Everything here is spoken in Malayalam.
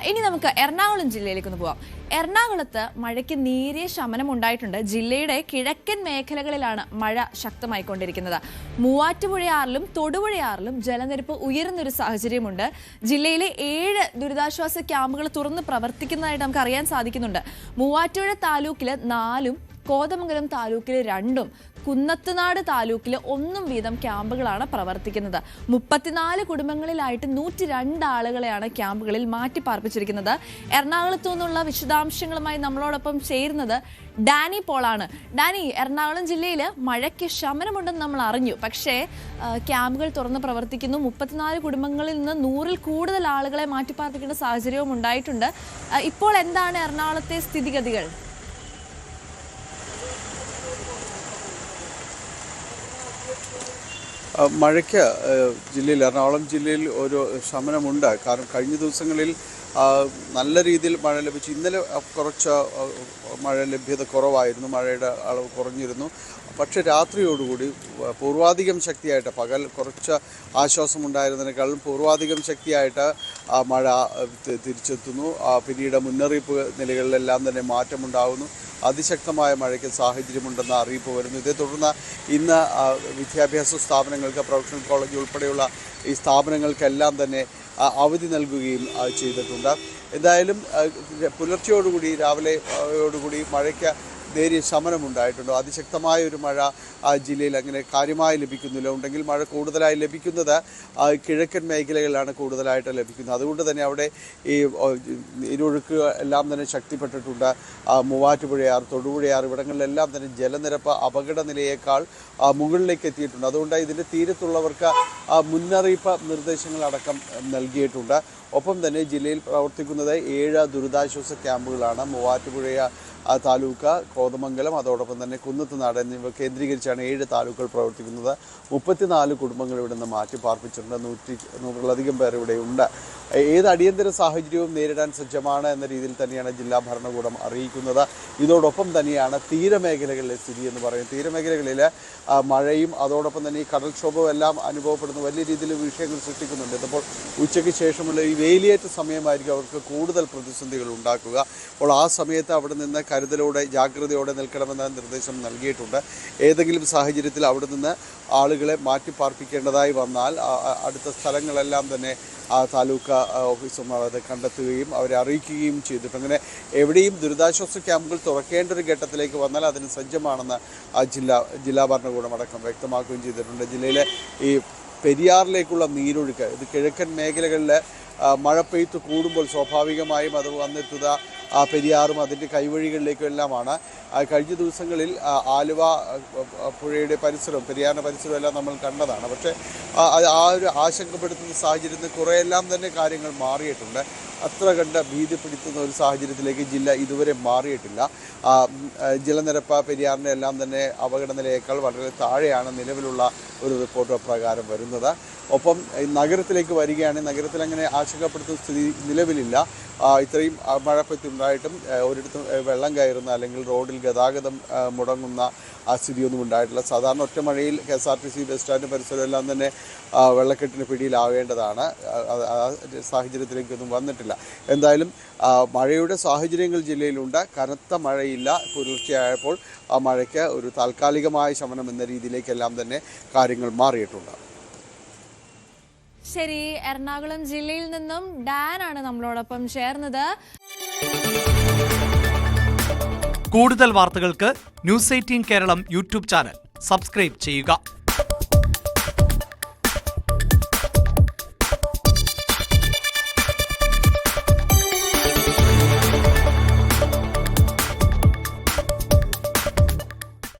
ഇനി നമുക്ക് എറണാകുളം ജില്ലയിലേക്ക് ഒന്ന് പോവാം. എറണാകുളത്ത് മഴയ്ക്ക് നേരിയ ശമനം ഉണ്ടായിട്ടുണ്ട്. ജില്ലയുടെ കിഴക്കൻ മേഖലകളിലാണ് മഴ ശക്തമായിക്കൊണ്ടിരിക്കുന്നത്. മൂവാറ്റുപുഴയാറിലും തൊടുപുഴയാറിലും ജലനിരപ്പ് ഉയരുന്നൊരു സാഹചര്യമുണ്ട്. ജില്ലയിലെ 7 ദുരിതാശ്വാസ ക്യാമ്പുകൾ തുറന്ന് പ്രവർത്തിക്കുന്നതായിട്ട് നമുക്ക് അറിയാൻ സാധിക്കുന്നുണ്ട്. മൂവാറ്റുപുഴ താലൂക്കിൽ 4-ഉം കോതമംഗലം താലൂക്കിൽ 2-ഉം കുന്നത്തുനാട് താലൂക്കിൽ 1 വീതം ക്യാമ്പുകളാണ് പ്രവർത്തിക്കുന്നത്. 34 കുടുംബങ്ങളിലായിട്ട് 102 ആളുകളെയാണ് ക്യാമ്പുകളിൽ മാറ്റിപ്പാർപ്പിച്ചിരിക്കുന്നത്. എറണാകുളത്തു നിന്നുള്ള വിശദാംശങ്ങളുമായി നമ്മളോടൊപ്പം ചേരുന്നത് ഡാനി പോളാണ്. ഡാനി, എറണാകുളം ജില്ലയിൽ മഴയ്ക്ക് ശമനമുണ്ടെന്ന് നമ്മൾ അറിഞ്ഞു. പക്ഷേ ക്യാമ്പുകൾ തുറന്ന് പ്രവർത്തിക്കുന്നു. 34 കുടുംബങ്ങളിൽ നിന്ന് 100-ൽ കൂടുതൽ ആളുകളെ മാറ്റിപ്പാർപ്പിക്കേണ്ട സാഹചര്യവും ഉണ്ടായിട്ടുണ്ട്. ഇപ്പോൾ എന്താണ് എറണാകുളത്തെ സ്ഥിതിഗതികൾ? മഴയ്ക്ക് ജില്ലയിൽ എറണാകുളം ജില്ലയിൽ ഒരു ശമനമുണ്ട്. കാരണം കഴിഞ്ഞ ദിവസങ്ങളിൽ നല്ല രീതിയിൽ മഴ ലഭിച്ചു. ഇന്നലെ കുറച്ച് മഴ ലഭ്യത കുറവായിരുന്നു, മഴയുടെ അളവ് കുറഞ്ഞിരുന്നു. പക്ഷേ രാത്രിയോടുകൂടി പൂർവാധികം ശക്തിയായിട്ട്, പകൽ കുറച്ച് ആശ്വാസമുണ്ടായിരുന്നതിനേക്കാളും പൂർവാധികം ശക്തിയായിട്ട് മഴ തിരിച്ചെത്തുന്നു. പിന്നീട് മുന്നറിയിപ്പ് നിലകളിലെല്ലാം തന്നെ മാറ്റമുണ്ടാകുന്നു. അതിശക്തമായ മഴയ്ക്ക് സാഹചര്യമുണ്ടെന്ന അറിയിപ്പ് വരുന്നു. ഇതേ തുടർന്ന് ഇന്ന് വിദ്യാഭ്യാസ സ്ഥാപനങ്ങൾക്ക്, പ്രൊഫഷണൽ കോളേജ് ഉൾപ്പെടെയുള്ള ഈ സ്ഥാപനങ്ങൾക്കെല്ലാം തന്നെ അവധി നൽകുകയും ചെയ്തിട്ടുണ്ട്. എന്തായാലും പുലർച്ചയോടുകൂടി, രാവിലെയോടുകൂടി മഴയ്ക്ക് നേരിയ ശമനമുണ്ടായിട്ടുണ്ട്. അതിശക്തമായ ഒരു മഴ ജില്ലയിൽ അങ്ങനെ കാര്യമായി ലഭിക്കുന്നില്ല. ഉണ്ടെങ്കിൽ മഴ കൂടുതലായി ലഭിക്കുന്നത് കിഴക്കൻ മേഖലകളിലാണ് കൂടുതലായിട്ട് ലഭിക്കുന്നത്. അതുകൊണ്ട് തന്നെ അവിടെ ഈ നീരൊഴുക്ക് എല്ലാം തന്നെ ശക്തിപ്പെട്ടിട്ടുണ്ട്. മൂവാറ്റുപുഴയാർ, തൊടുപുഴയാർ ഇവിടങ്ങളിലെല്ലാം തന്നെ ജലനിരപ്പ് അപകട നിലയേക്കാൾ മുകളിലേക്ക് എത്തിയിട്ടുണ്ട്. അതുകൊണ്ട് ഇതിൻ്റെ തീരത്തുള്ളവർക്ക് മുന്നറിയിപ്പ് നിർദ്ദേശങ്ങളടക്കം നൽകിയിട്ടുണ്ട്. ഒപ്പം തന്നെ ജില്ലയിൽ പ്രവർത്തിക്കുന്നത് 7 ദുരിതാശ്വാസ ക്യാമ്പുകളാണ്. മൂവാറ്റുപുഴ താലൂക്ക്, കോതമംഗലം, അതോടൊപ്പം തന്നെ കുന്നത്തുനാട് എന്നിവ കേന്ദ്രീകരിച്ചാണ് 7 താലൂക്കുകൾ പ്രവർത്തിക്കുന്നത്. 34 കുടുംബങ്ങൾ ഇവിടെ നിന്ന് മാറ്റി പാർപ്പിച്ചിട്ടുണ്ട്. 100-ലധികം പേർ ഇവിടെ ഉണ്ട്. ഏത് അടിയന്തര സാഹചര്യവും നേരിടാൻ സജ്ജമാണ് എന്ന രീതിയിൽ തന്നെയാണ് ജില്ലാ ഭരണകൂടം അറിയിക്കുന്നത്. ഇതോടൊപ്പം തന്നെയാണ് തീരമേഖലകളിലെ സ്ഥിതി എന്ന് പറയുന്നത്. തീരമേഖലകളിൽ മഴയും അതോടൊപ്പം തന്നെ ഈ കടൽക്ഷോഭവും എല്ലാം അനുഭവപ്പെടുന്ന വലിയ രീതിയിൽ വിഷയങ്ങൾ സൃഷ്ടിക്കുന്നുണ്ട്. ഇതിപ്പോൾ ഉച്ചയ്ക്ക് ശേഷമുള്ള ഈ വേലിയേറ്റ സമയമായിരിക്കും അവർക്ക് കൂടുതൽ പ്രതിസന്ധികൾ ഉണ്ടാക്കുക. അപ്പോൾ ആ സമയത്ത് അവിടെ നിന്ന് കരുതലോടെ, ജാഗ്രതയോടെ നിൽക്കണമെന്ന നിർദ്ദേശം നൽകിയിട്ടുണ്ട്. ഏതെങ്കിലും സാഹചര്യത്തിൽ അവിടെ നിന്ന് ആളുകളെ മാറ്റിപ്പാർപ്പിക്കേണ്ടതായി വന്നാൽ അടുത്ത സ്ഥലങ്ങളെല്ലാം തന്നെ താലൂക്ക് ഓഫീസർമാർ അത് കണ്ടെത്തുകയും അവരെ അറിയിക്കുകയും ചെയ്തിട്ടുണ്ട്. അങ്ങനെ എവിടെയും ദുരിതാശ്വാസ ക്യാമ്പുകൾ തുറക്കേണ്ട ഒരു ഘട്ടത്തിലേക്ക് വന്നാൽ അതിന് സജ്ജമാണെന്ന് ജില്ലാ ഭരണകൂടം അടക്കം വ്യക്തമാക്കുകയും ചെയ്തിട്ടുണ്ട്. ജില്ലയിലെ ഈ പെരിയാറിലേക്കുള്ള നീരൊഴുക്ക്, ഇത് കിഴക്കൻ മേഖലകളിൽ മഴ പെയ്ത്ത് കൂടുമ്പോൾ സ്വാഭാവികമായും അത് വന്നെത്തുക പെരിയാറും അതിൻ്റെ കൈവഴികളിലേക്കും എല്ലാമാണ്. കഴിഞ്ഞ ദിവസങ്ങളിൽ ആലുവ പുഴയുടെ പരിസരവും പെരിയാറിൻ്റെ പരിസരവും എല്ലാം നമ്മൾ കണ്ടതാണ്. പക്ഷേ ആ ഒരു ആശങ്കപ്പെടുത്തുന്ന സാഹചര്യത്തിൽ കുറേയെല്ലാം തന്നെ കാര്യങ്ങൾ മാറിയിട്ടുണ്ട്. അത്ര കണ്ട് ഭീതിപ്പെടുത്തുന്ന ഒരു സാഹചര്യത്തിലേക്ക് ജില്ല ഇതുവരെ മാറിയിട്ടില്ല. ജലനിരപ്പ് പെരിയാറിൻ്റെ എല്ലാം തന്നെ അപകട നിലയേക്കാൾ വളരെ താഴെയാണ് നിലവിലുള്ള ഒരു റിപ്പോർട്ട് പ്രകാരം വരുന്നത്. ഒപ്പം നഗരത്തിലേക്ക് വരികയാണെങ്കിൽ നഗരത്തിൽ അങ്ങനെ ആശങ്കപ്പെടുത്തുന്ന സ്ഥിതി നിലവിലില്ല. ഇത്രയും മഴപ്പെത്തുണ്ടായിട്ടും ഒരിടത്തും വെള്ളം കയറുന്ന അല്ലെങ്കിൽ റോഡിൽ ഗതാഗതം മുടങ്ങുന്ന ആ സ്ഥിതിയൊന്നും ഉണ്ടായിട്ടില്ല. സാധാരണ ഒറ്റ മഴയിൽ KSRTC ബസ് സ്റ്റാൻഡ് പരിസരം എല്ലാം തന്നെ വെള്ളക്കെട്ടിന് പിടിയിലാവേണ്ടതാണ്. ആ സാഹചര്യത്തിലേക്കൊന്നും വന്നിട്ടില്ല. എന്തായാലും മഴയുടെ സാഹചര്യങ്ങൾ ജില്ലയിലുണ്ട്. കനത്ത മഴയില്ല. പുലർച്ചെയായപ്പോൾ ആ മഴയ്ക്ക് ഒരു താൽക്കാലികമായ ശമനം എന്ന രീതിയിലേക്കെല്ലാം തന്നെ കാര്യങ്ങൾ മാറിയിട്ടുണ്ട്. ശരി, എറണാകുളം ജില്ലയിൽ നിന്നും ഡാനാണ് നമ്മളോടൊപ്പം ചേർന്നത്. കൂടുതൽ വാർത്തകൾക്ക് News 18 Keralam YouTube channel subscribe ചെയ്യുക.